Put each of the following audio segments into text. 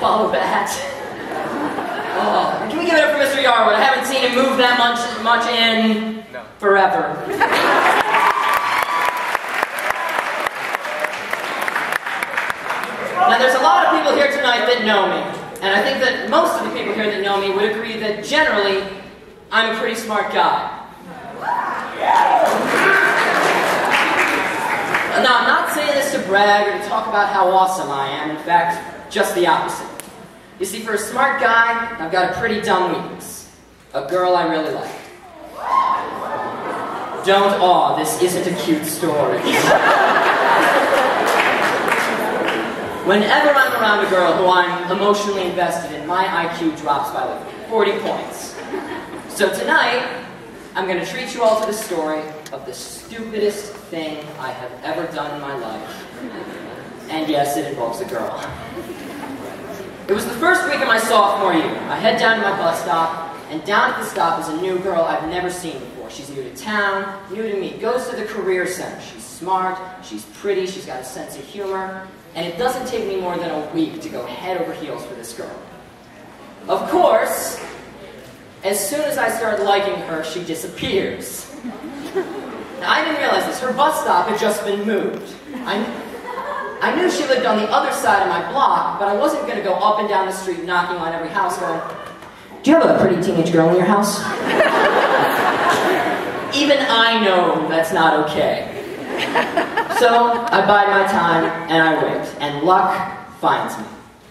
follow that. Oh, can we give it up for Mr. Yarwood? I haven't seen him move that much in forever. Now, there's a lot of people here tonight that know me, and I think that most of the people here that know me would agree that generally, I'm a pretty smart guy. Now, I'm not saying this to brag or to talk about how awesome I am. In fact, just the opposite. You see, for a smart guy, I've got a pretty dumb weakness. A girl I really like. Don't awe, this isn't a cute story. Whenever I'm around a girl who I'm emotionally invested in, my IQ drops by like 40 points. So tonight, I'm going to treat you all to the story of the stupidest thing I have ever done in my life. And yes, it involves a girl. It was the first week of my sophomore year. I head down to my bus stop, and down at the stop is a new girl I've never seen before. She's new to town, new to me, goes to the career center. She's smart, she's pretty, she's got a sense of humor, and it doesn't take me more than a week to go head over heels for this girl. Of course, as soon as I start liking her, she disappears. Now, I didn't realize this. Her bus stop had just been moved. I knew she lived on the other side of my block, but I wasn't going to go up and down the street knocking on every house going, "Do you have a pretty teenage girl in your house?" Even I know that's not okay. So I bide my time and I wait, and luck finds me.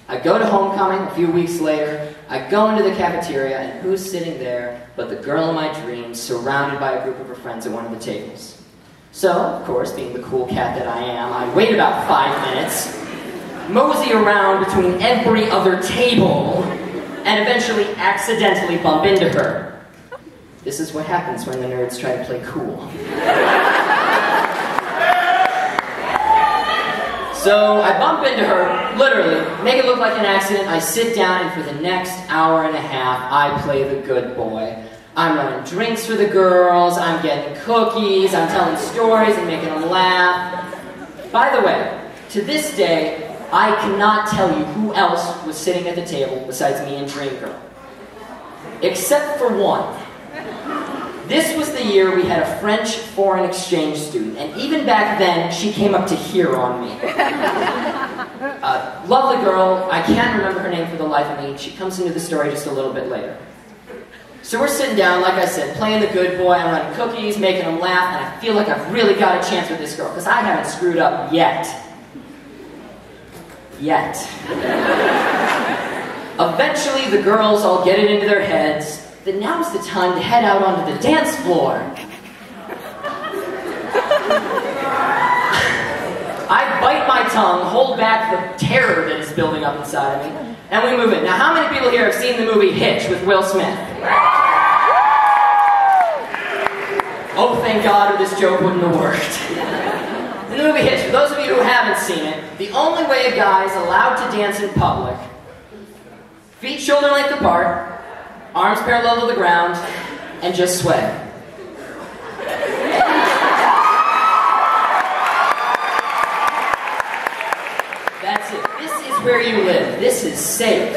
I go to homecoming a few weeks later, I go into the cafeteria, and who's sitting there but the girl of my dreams, surrounded by a group of her friends at one of the tables. So, of course, being the cool cat that I am, I wait about 5 minutes, mosey around between every other table, and eventually accidentally bump into her. This is what happens when the nerds try to play cool. So I bump into her, literally, make it look like an accident. I sit down, and for the next hour and a half, I play the good boy. I'm running drinks for the girls, I'm getting cookies, I'm telling stories and making them laugh. By the way, to this day, I cannot tell you who else was sitting at the table besides me and Dream Girl. Except for one. This was the year we had a French foreign exchange student, and even back then, she came up to here on me. Lovely girl, I can't remember her name for the life of me. She comes into the story just a little bit later. So we're sitting down, like I said, playing the good boy, I'm running cookies, making them laugh, and I feel like I've really got a chance with this girl, because I haven't screwed up yet. Yet. Eventually, the girls all get it into their heads that now's the time to head out onto the dance floor. I bite my tongue, hold back the terror that is building up inside of me, and we move it. Now, how many people here have seen the movie Hitch with Will Smith? Oh, thank God, or this joke wouldn't have worked. In the movie Hitch, for those of you who haven't seen it, the only way a guy is allowed to dance in public, feet shoulder length apart, arms parallel to the ground, and just sway. That's it. This is where you live. This is safe.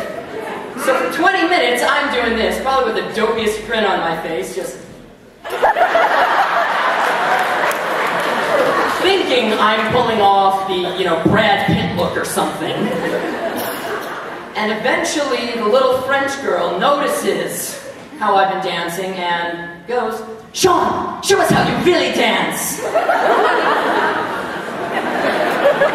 So for 20 minutes, I'm doing this, probably with the dopiest grin on my face, just thinking I'm pulling off the, Brad Pitt look or something. And eventually, the little French girl notices how I've been dancing and goes, "Sean, show us how you really dance."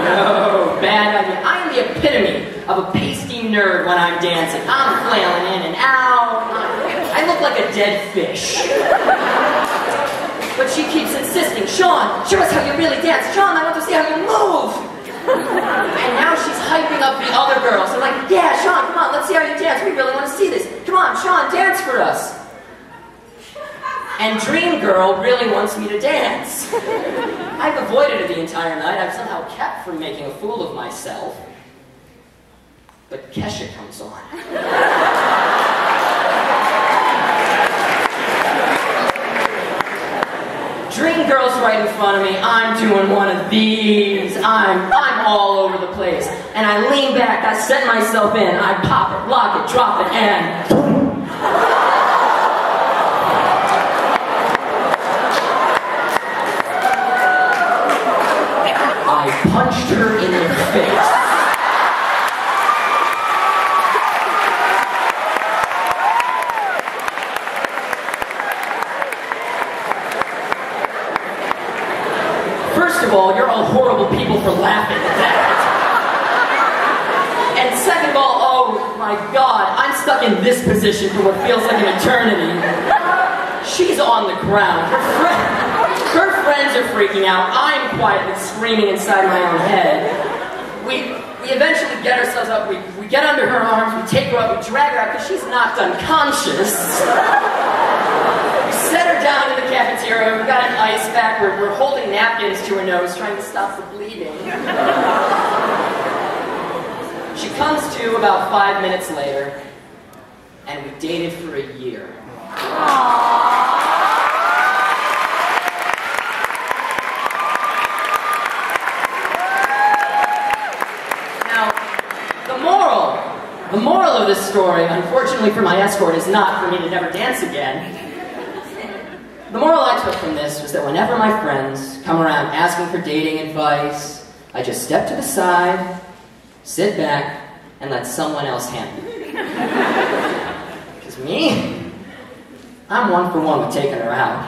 No, bad idea. I am the epitome of a pasty nerd when I'm dancing. I'm flailing in and out. I look like a dead fish. But she keeps insisting, "Sean, show us how you really dance. Sean, I want to see how you move." And now she's hyping up the other girls. They're like, "Yeah, Sean, come on, let's see how you dance. We really want to see this. Come on, Sean, dance for us." And Dream Girl really wants me to dance. I've avoided it the entire night. I've somehow kept from making a fool of myself. But Kesha comes on. Dream Girl's right in front of me. I'm doing one of these. I'm all over the place. And I lean back, I set myself in, I pop it, lock it, drop it, and... I punched her in the face. First of all, you're all horrible people for laughing at that. And second of all, oh my God, I'm stuck in this position for what feels like an eternity. She's on the ground. Her friends are freaking out. I'm quietly screaming inside my own head. We eventually get ourselves up. We get under her arms. We take her up. We drag her out because she's knocked unconscious. We set her down in the cafeteria. We've got an ice pack. We're holding napkins to her nose, trying to stop the bleeding. She comes to about 5 minutes later, and we dated for a year. The moral of this story, unfortunately for my escort, is not for me to never dance again. The moral I took from this was that whenever my friends come around asking for dating advice, I just step to the side, sit back, and let someone else handle it. Because me, I'm 1 for 1 with taking her out.